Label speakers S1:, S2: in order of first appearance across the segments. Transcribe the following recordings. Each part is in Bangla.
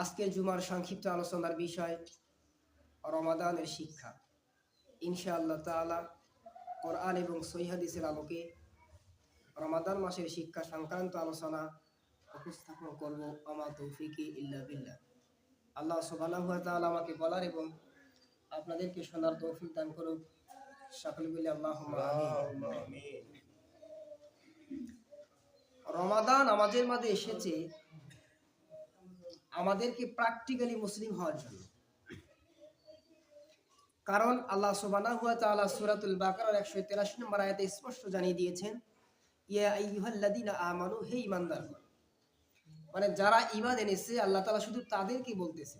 S1: আজকের জুমার সংক্ষিপ্ত আলোচনার বিষয় রমাদানের শিক্ষা। ইনশাআল্লাহ তাআলা কোরআন এবং সহিহ হাদিসের আলোকে রমাদান মাসের শিক্ষা সংক্রান্ত আলোচনা উপস্থাপন করব। আমা তৌফিকি ইল্লা বিল্লাহ। আল্লাহ সুবহানাহু ওয়া তাআলা আমাকে বলার এবং আপনাদেরকে শোনার তৌফিক দান করুক। সকলে বলি আল্লাহুম্মা আমিন। রমাদান আমাদের মাঝে এসেছে আমাদেরকে প্র্যাকটিক্যালি মুসলিম হওয়ার জন্য। কারণ আল্লাহ সুবহানাহু ওয়া তাআলা সূরাতুল বাকারার 183 নম্বর আয়াতে স্পষ্ট জানিয়ে দিয়েছেন, ইয়া আইয়ুহাল্লাযীনা আমানু, হে ঈমানদারগণ। মানে যারা ঈমান এনেছে আল্লাহ তাআলা শুধু তাদেরকে বলতেছে।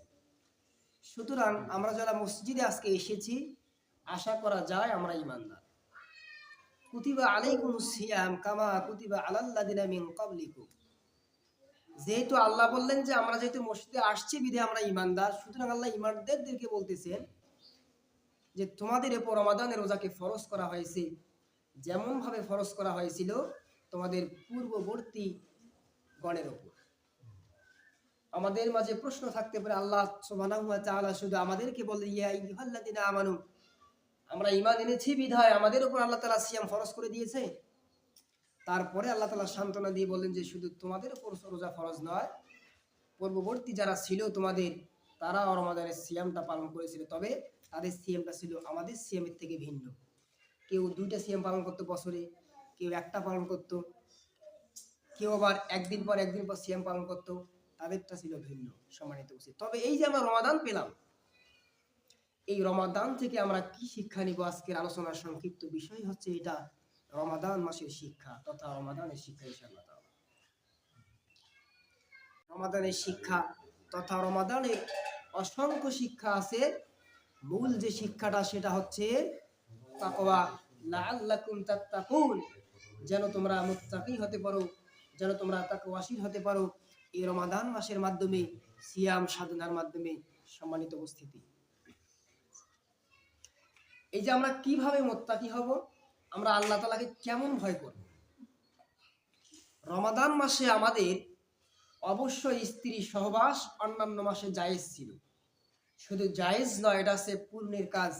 S1: সুতরাং আমরা যারা মসজিদে আজকে এসেছি, আশা করা যায় আমরা ঈমানদার। কুতিবা আলাইকুমুস সিয়াম কামা কুতিবা আলাল্লাযীনা মিন ক্বাবলিকুম। যেহেতু আল্লাহ বললেন যে আমরা যেহেতু মসজিদে আসছি বিধে আমরা ঈমানদার, সুতরাং আল্লাহ ঈমানদারদেরকে বলতেছেন যে তোমাদের উপর রমাদানের রোজাকে ফরজ করা হয়েছে, যেমন ভাবে ফরজ করা হয়েছিল তোমাদের পূর্ববর্তী গণের উপর। আমাদের মাঝে প্রশ্ন থাকতে পারে, আল্লাহ সুবহানাহু ওয়া তাআলা শুধু আমাদেরকে বলে ইয়া আইয়ুহাল্লাযীনা আমানু, আমরা ঈমান এনেছি বিধায় আমাদের উপর আল্লাহ তাআলা সিয়াম ফরজ করে দিয়েছে। তারপরে আল্লাহ তাআলা সান্ত্বনা দিয়ে বললেন যে শুধু তোমাদের উপর রোজা ফরজ নয়, পূর্ববর্তী যারা ছিল তোমাদের, তারা রমাদানের সিয়ামটা পালন করেছিল, তবে তাদের সিয়ামটা ছিল আমাদের সিয়ামের থেকে ভিন্ন। কেউ 2টা সিয়াম পালন করতো বছরে, কেউ একটা পালন করত, কেউ আবার একদিন পর সিয়াম পালন করতো, তাদেরটা ছিল ভিন্ন। সম্মানিত উচিত, তবে এই যে আমরা রমাদান পেলাম, এই রমাদান থেকে আমরা কি শিক্ষা নিব? আজকের আলোচনার সংক্ষিপ্ত বিষয় হচ্ছে এটা, রমাদান মাসের শিক্ষা তথা রমাদানের শিক্ষা। ইনশাআল্লাহ তাআলা রমাদানের শিক্ষা তথা রমাদানের অসংখ্য শিক্ষা আছে। মূল যে শিক্ষাটা সেটা হচ্ছে তাকওয়া, লাআল্লাকুম তাত্তাকুন, যেন তোমরা মুত্তাকি হতে পারো, যেন তোমরা তাকওয়াশীল হতে পারো এই রমাদান মাসের মাধ্যমে, সিয়াম সাধনার মাধ্যমে। সম্মানিত উপস্থিতি, এই যে আমরা কিভাবে মুত্তাকি হব, আমরা আল্লাহ তাআলাকে কেমন ভয় করব। রমাদান মাসে আমাদের অবশ্যই স্ত্রী সহবাস অন্যান্য মাসে জায়েজ ছিল, শুধু জায়েজ নয়, এটা হচ্ছে পুণ্যের কাজ।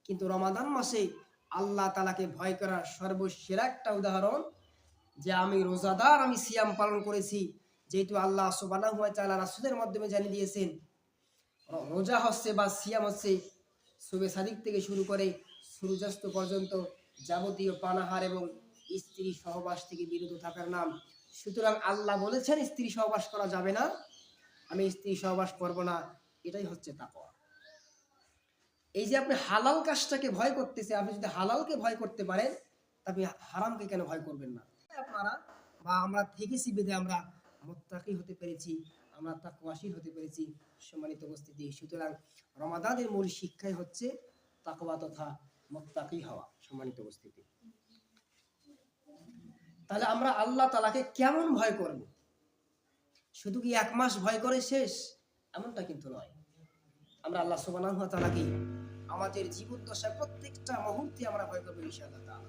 S1: কিন্তু রমাদান মাসে আল্লাহ তাআলাকে ভয় করার সর্বসেরা একটা উদাহরণ যে আমি রোজাদার, আমি সিয়াম পালন করেছি। যেহেতু আল্লাহ সুবহানাহু ওয়া তাআলা রাসূলের মাধ্যমে জানিয়ে দিয়েছেন রোজা হচ্ছে বা সিয়াম হচ্ছে সুবে সাদিক থেকে শুরু করে সূর্যাস্ত পর্যন্ত যাবতীয় পানাহার এবং স্ত্রী সহবাস থেকে বিরত থাকার নাম। সুতরাং আল্লাহ বলেছেন স্ত্রী সহবাস করা যাবে না, আমি স্ত্রী সহবাস করব না, এটাই হচ্ছে তাকওয়া। এই যে আপনি হালাল কাজটাকে ভয় করতেছে, আপনি যদি হালালকে ভয় করতে পারেন, আপনি হারামকে কেন ভয় করবেন না? আপনারা বা আমরা থেকেছি বেঁধে আমরা মুত্তাকি হতে পেরেছি, আমরা তাকওয়াশীল হতে পেরেছি। সম্মানিত উপস্থিতি, সুতরাং রমাদানের মূল শিক্ষাই হচ্ছে তাকওয়া তথা মুত্তাকি হওয়া। সম্মানিত উপস্থিতি, তাহলে আমরা আল্লাহ তাআলাকে কেমন ভয় করব? শুধু কি 1 মাস ভয় করে শেষ, এমনটা কিন্তু নয়। আমরা আল্লাহ সুবহানাহু ওয়া তাআলাকে আমাদের জীবন দশায় প্রত্যেকটা মুহূর্তে আমরা ভয় করব ইনশাআল্লাহ তাআলা।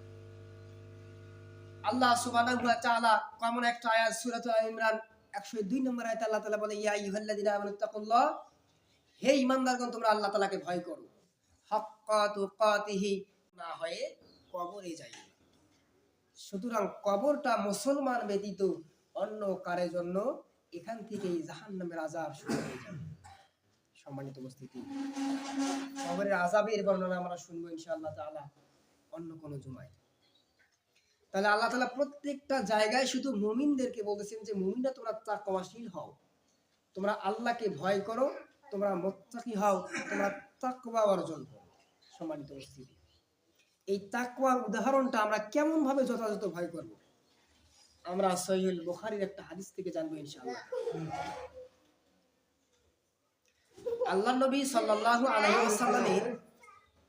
S1: আল্লাহ সুবহানাহু ওয়া তাআলা কেমন একটা আয়াত, সূরাতুল আল ইমরান 102 নম্বর আয়াতে আল্লাহ তাআলা বলে, ইয়া আইয়ুহাল্লাযীনা আমানুত্তাকুল্লাহ, হে ঈমানদারগণ তোমরা আল্লাহ তাআলাকে ভয় করো, হাক্কা তুকাতিহি, না হয়ে কবরে যাইও না। সুতরাং কবরটা মুসলমান ব্যতীত অন্য কারোর জন্য এখান থেকেই জাহান্নামের আযাব শুরু হয়ে যাবে। সম্মানিত উপস্থিতি, কবরের আযাবের বর্ণনা আমরা শুনবো ইনশাআল্লাহ তাআলা অন্য কোন জুমায়। তাহলে আল্লাহ তাআলা প্রত্যেকটা জায়গায় শুধু মুমিনদেরকে বলতেছেন যে মুমিনরা তোমরা তাকওয়াশীল হও, তোমরা আল্লাহকে ভয় করো, তোমরা মুত্তাকি হও, তোমরা তাকওয়া অর্জন করো। সম্মানিত উপস্থিতি, এই তাকওয়ার উদাহরণটা আমরা কেমন ভাবে যথাযথ ভয় করব, আমরা সহিহুল বুখারীর একটা হাদিস থেকে জানবো ইনশাআল্লাহ। আল্লাহর নবী সাল্লাল্লাহু আলাইহি ওয়াসাল্লামের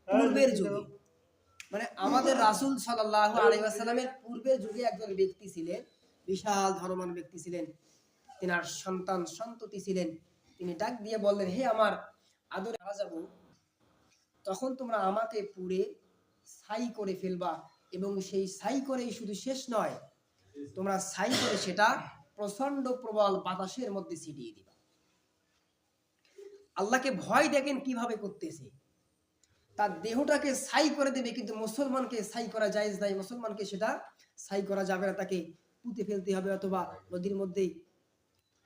S1: পূর্বের যুগে, মানে আমাদের রাসূল সাল্লাল্লাহু আলাইহি ওয়াসাল্লামের পূর্বের যুগে একজন ব্যক্তি ছিলেন, বিশাল ধর্মবান ব্যক্তি ছিলেন, তিনার সন্তান সন্ততি ছিলেন। তিনি ডাক দিয়ে বললেন, হে আমার আদরে মারা যাব, তখন তোমরা আমাকে পুড়ে ছাই করে ফেলবা, এবং সেই ছাই করেই শুধু শেষ নয়, তোমরা ছাই করে সেটা প্রচন্ড প্রবল বাতাসের মধ্যে ছিটিয়ে দিবা। আল্লাহকে ভয় দেখেন কিভাবে করতেছে, তার দেহটাকে ছাই করে দেবে, কিন্তু মুসলমানকে ছাই করা জায়েজ নাই, মুসলমানকে সেটা ছাই করা যাবে না, তাকে পুঁতে ফেলতে হবে অথবা নদীর মধ্যে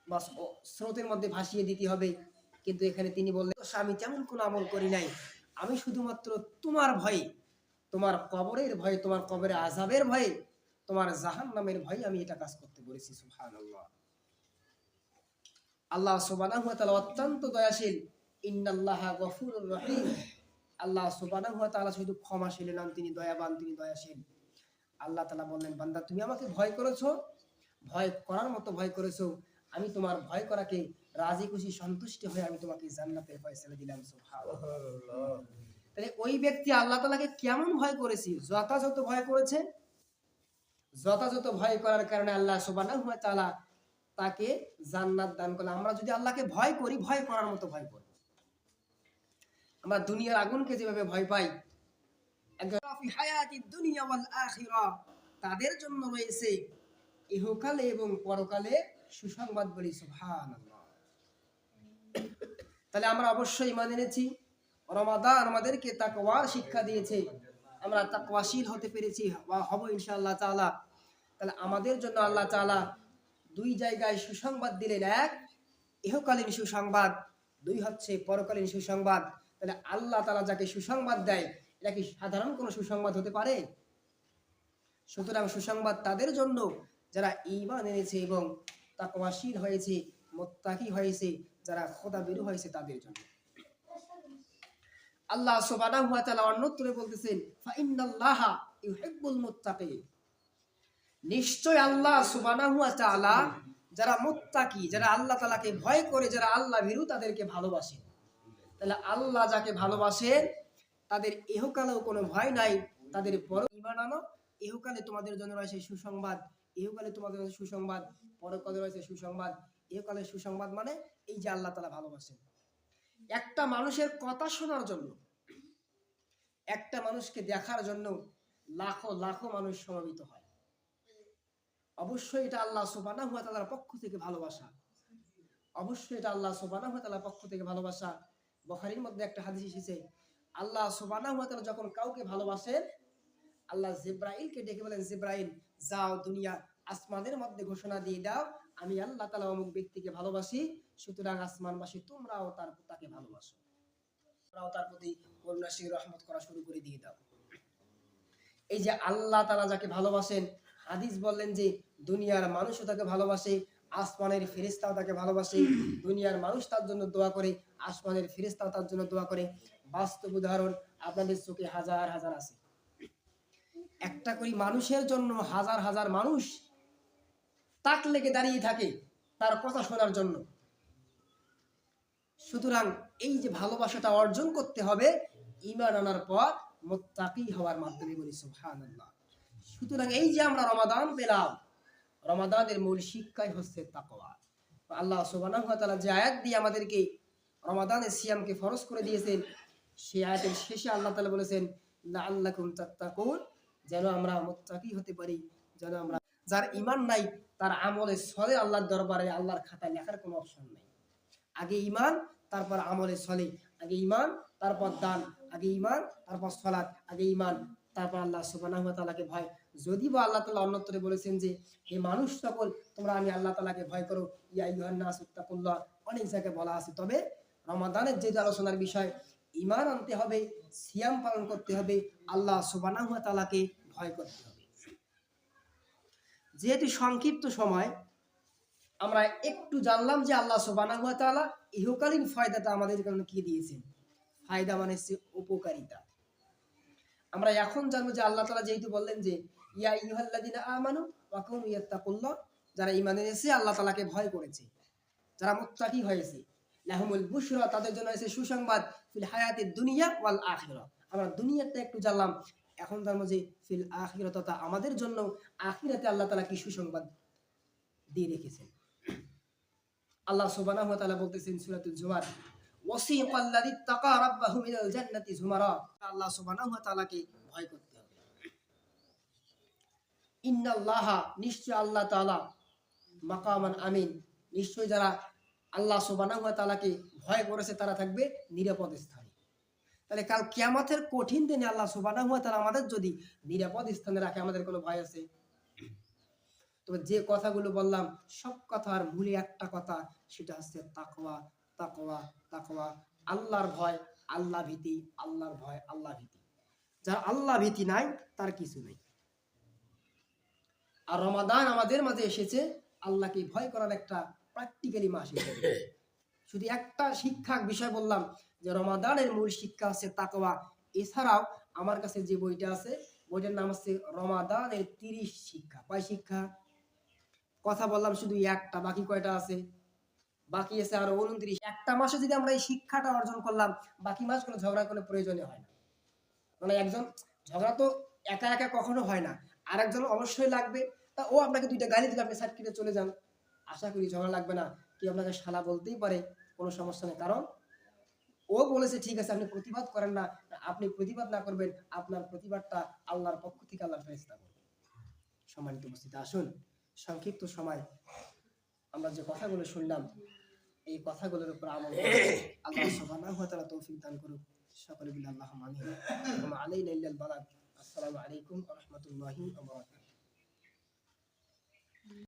S1: বা স্রোতের মধ্যে ভাসিয়ে দিতে হবে। কিন্তু এখানে তিনি বললেন, আমি তেমন কোনো আমল করি নাই, আমি শুধুমাত্র তোমার ভয়ে, তোমার কবরের ভয়ে, তোমার কবরের আযাবের ভয়ে, তোমার জাহান্নামের ভয়ে আমি এটা কাজ করতে বলেছি। সুবহানাল্লাহ। আল্লাহ সুবহানাহু ওয়া তাআলা অত্যন্ত দয়াশীল। ইন্নাল্লাহা গফুরুর রহিম। আল্লাহ সুবহানাহু ওয়া তাআলা শুধু ক্ষমাশীল নন, তিনি দয়াবান, তিনি দয়াশীল। আল্লাহ তাআলা বললেন, বান্দা তুমি আমাকে ভয় করেছো, ভয় করার মতো ভয় করেছো, আমি তোমার ভয় করাকে রাজি খুশি সন্তুষ্ট হয়ে আমি তোমাকে জান্নাতের ফয়সালা দিলাম। সুবহানাল্লাহ। তাহলে ওই ব্যক্তি আল্লাহ তাআলাকে কেমন ভয় করেছে? যথাযথ ভয় করেছে। যথাযথ ভয় করার কারণে আল্লাহ সুবহানাহু ওয়া তাআলা তাকে জান্নাত দান করলেন। আমরা যদি আল্লাহকে ভয় করি, ভয় করার মতো ভয় করব। আমরা দুনিয়ার আগুনকে যেভাবে ভয় পাই, তাদের জন্য রয়েছে ইহকালে এবং পরকালে সুসংবাদ বলি। সুবহানাল্লাহ। তাহলে আমরা অবশ্যই ঈমান এনেছি, রমাদান আমাদেরকে তাকওয়ার শিক্ষা দিয়েছে, আমরা তাকওয়াশীল হতে পেরেছি বা হব ইনশাআল্লাহ তাআলা। তাহলে আমাদের জন্য আল্লাহ তাআলা দুই জায়গায় সুসংবাদ দিলেন, এক ইহকালীন সুসংবাদ, দুই হচ্ছে পরকালীন সুসংবাদ। তাহলে আল্লাহ তাআলা যাকে সুসংবাদ দেয়, এটা কি সাধারণ কোনো সুসংবাদ হতে পারে? সুতরাং সুসংবাদ তাদের জন্য যারা ঈমান এনেছে এবং তাকওয়াশীল হয়েছে, মুত্তাকি হয়েছে, যারা খোদাভীরু হয়েছে, তাদের জন্য। আল্লাহ সুবহানাহু ওয়া তাআলা অন্যত্রে বলতেছেন, ফা ইন্নাল্লাহা ইউহিব্বুল মুত্তাকিন। নিশ্চয় আল্লাহ সুবহানাহু ওয়া তাআলা যারা মুত্তাকি, যারা আল্লাহ তাআলাকে ভয় করে, যারা আল্লাহ ভীরু, তাদেরকে ভালোবাসেন। তাহলে আল্লাহ যাকে ভালোবাসেন তাদের ইহকালেও কোনো ভয় নাই, তাদের বড় ঈমান আনো। ইহকালে তোমাদের জন্য রয়েছে সুসংবাদ, ইহকালে তোমাদের রয়েছে সুসংবাদ, পরকালে রয়েছে সুসংবাদ। ইহকালে সুসংবাদ মানে এই যে আল্লাহ তাআলা ভালোবাসেন। একটা মানুষের কথা শোনার জন্য, একটা মানুষকে দেখার জন্য লাখো লাখো মানুষ সমবেত হয়। অবশ্যই এটা আল্লাহ সুবহানাহু ওয়া তাআলার পক্ষ থেকে ভালোবাসা, অবশ্যই এটা আল্লাহ সুবহানাহু ওয়া তাআলার পক্ষ থেকে ভালোবাসা। বুখারীর মধ্যে একটা হাদিস এসেছে, আল্লাহ সুবহানাহু ওয়া তাআলা যখন কাউকে ভালোবাসেন, আল্লাহ জিবরাইলকে ডেকে বলেন, জিবরাইল যাও দুনিয়া আসমানের মধ্যে ঘোষণা দিয়ে দাও, আমি আল্লাহ তাআলা অমুক ব্যক্তিকে ভালোবাসি, সুতরাং আসমানবাসী তোমরাও তাকে ভালোবাসো, তোমরাও তার প্রতি করুণাশীল রহমত করা শুরু করে দিয়ে দাও। এই যে আল্লাহ তাআলা যাকে ভালোবাসেন, হাদিস বললেন যে দুনিয়ার মানুষও তাকে ভালোবাসে, আসমানের ফেরেশতাও তাকে ভালোবাসে। দুনিয়ার মানুষ তার জন্য দোয়া করে, আসমানের ফেরেশতাও তার জন্য দোয়া করে। বাস্তব উদাহরণ আপনাদের চোখে হাজার হাজার আছে। একটা করে মানুষের জন্য হাজার হাজার মানুষ তাক লেগে দাঁড়িয়ে থাকে তার কথা শোনার জন্য। সুতরাং এই যে ভালোবাসাটা অর্জন করতে হবে ঈমান আনার পর, মুত্তাকি হওয়ার মাধ্যমে, বলি সুবহানাল্লাহ। সুতরাং এই যে আমরা রমাদান পেলাম, রমাদানের মূল শিক্ষাই হচ্ছে তাকওয়া। আল্লাহ সুবহানাহু ওয়া তাআলা যে আয়াত দিয়ে আমাদেরকে রমাদানের সিয়ামকে ফরজ করে দিয়েছেন, সেই আয়াতের শেষে আল্লাহ তাআলা বলেছেন, লাআল্লাকুম তাত্তাকুন, যেন আমরা মুত্তাকি হতে পারি, যেন আমরা, যার ঈমান নাই তার আমলে সলে আল্লাহর দরবারে আল্লাহর খাতায় লেখার কোনো অপশন নাই। আগে ঈমান, তারপর আমলে সলে, আগে ঈমান তারপর দান, আগে ঈমান তারপর সালাত, আগে ঈমান তারপর আল্লাহ সুবহানাহু ওয়া তাআলাকে ভয়। যদি বা আল্লাহ তাআলা অন্যত্রে বলেছেন যে হে মানুষ সকল তোমরা আমি আল্লাহ তাআলাকে ভয় করো, ইয়া আইয়ুহান নাস ইত্তাকুল্লাহ, অনেক জায়গায় বলা আছে। তবে রমাদানের যে আলোচনার বিষয়, ঈমান আনতে হবে, সিয়াম পালন করতে হবে, আল্লাহ সুবহানাহু ওয়া তাআলাকে ভয় করতে হবে। যেহেতু সংক্ষিপ্ত সময়, আমরা একটু জানলাম যে আল্লাহ সুবহানাহু ওয়া তাআলা ইহকালীন ফায়দাটা আমাদের জন্য কি দিয়েছেন। ফায়দা মানে হচ্ছে উপকারিতা। আমরা এখন জানবো যে আল্লাহ তাআলা যেহেতু বললেন যে ইয়া আইয়ুহাল্লাযিনা আমানু ওয়া কুনু ইয়াত্তাকুল্লাহ, যারা ঈমান এনেছে, আল্লাহ তাআলাকে ভয় করেছে, যারা মুত্তাকি হয়েছে, লাহুমুল বুশরা, তাদের জন্য আছে সুসংবাদ, ফিল হায়াতিদ দুনিয়া ওয়াল আখিরাহ। আমরা দুনিয়াতে একটু জানলাম, এখন জানবো যে ফিল আখিরাহ, তথা আমাদের জন্য আখিরাতে আল্লাহ তাআলা কি সুসংবাদ দিয়ে রেখেছেন। আল্লাহ সুবহানাহু ওয়া তাআলা বলতেছেন সূরাতুল জুমার, ওয়াসিকাল্লাযী তাকা রাব্বাহু মিনাল জান্নাতি যুমারা, আল্লাহ সুবহানাহু ওয়া তাআলাকে ভয় করতে হবে। ইন্নাল্লাহা, নিশ্চয় আল্লাহ তাআলা, মাকামান আমিন, নিশ্চয় যারা আল্লাহ সুবহানাহু ওয়া তাআলাকে ভয় করেছে তারা থাকবে নিরাপদ স্থানে। তাহলে কাল কিয়ামতের কঠিন দিনে আল্লাহ সুবহানাহু ওয়া তাআলা আমাদের যদি নিরাপদ স্থানে রাখে, আমাদের কোনো ভয় আছে? তবে যে কথাগুলো বললাম সব কথার মূলে একটা কথা, সেটা হচ্ছে তাকওয়া, তাকওয়া, তাকওয়া। আল্লাহর ভয়, আল্লাহ ভীতি, আল্লাহর ভয়, আল্লাহ ভীতি। যার আল্লাহ ভীতি নাই তার কিছু নেই। আর রমাদান আমাদের মাঝে এসেছে আল্লাহকে ভয় করার একটা প্র্যাকটিক্যালি মাস হিসেবে। শুধু একটা শিক্ষা বিষয় বললাম যে রমাদানের মূল শিক্ষা হচ্ছে তাকওয়া। এছাড়াও আমার কাছে যে বইটা আছে, বইটার নাম হচ্ছে রমাদানের 30 শিক্ষা। কয় শিক্ষা? কথা বললাম শুধু একটা, বাকি কয়টা আছে? বাকি আছে আরো 29। একটা মাসে যদি আমরা এই শিক্ষাটা অর্জন করলাম, বাকি মাসগুলো ঝগড়া কোনো প্রয়োজনে হয় না। মানে একজন ঝগড়া তো একা একা কখনো হয় না, আর একজন অবশ্যই লাগবে। তা ও আপনাকে দুইটা গালি দিলে আপনি সাইড কেটে চলে যান, আশা করি ঝগড়া লাগবে না। কি আপনাকে শালা বলতেই পারে, কোনো সমস্যা নেই। কারণ ও বলেছে ঠিক আছে, আপনি প্রতিবাদ করেন না, আপনি প্রতিবাদ না করবেন, আপনার প্রতিবাদটা আল্লাহর পক্ষ থেকে আল্লাহর ফেরেশতা করবে। সম্মানিত উপস্থিতি, আসুন সংক্ষিপ্ত সময় আমরা যে কথাগুলো শুনলাম, এই কথাগুলোর উপর আমল করে আল্লাহ সুবহানাহু ওয়া তাআলা তৌফিক দান করুক। সকলে বলি আল্লাহুম্মা আমিন। ওয়া মা আলাইনা ইল্লাল বালাগ। আসসালামু আলাইকুম ওয়া রাহমাতুল্লাহি ওয়া বারাকাতুহু।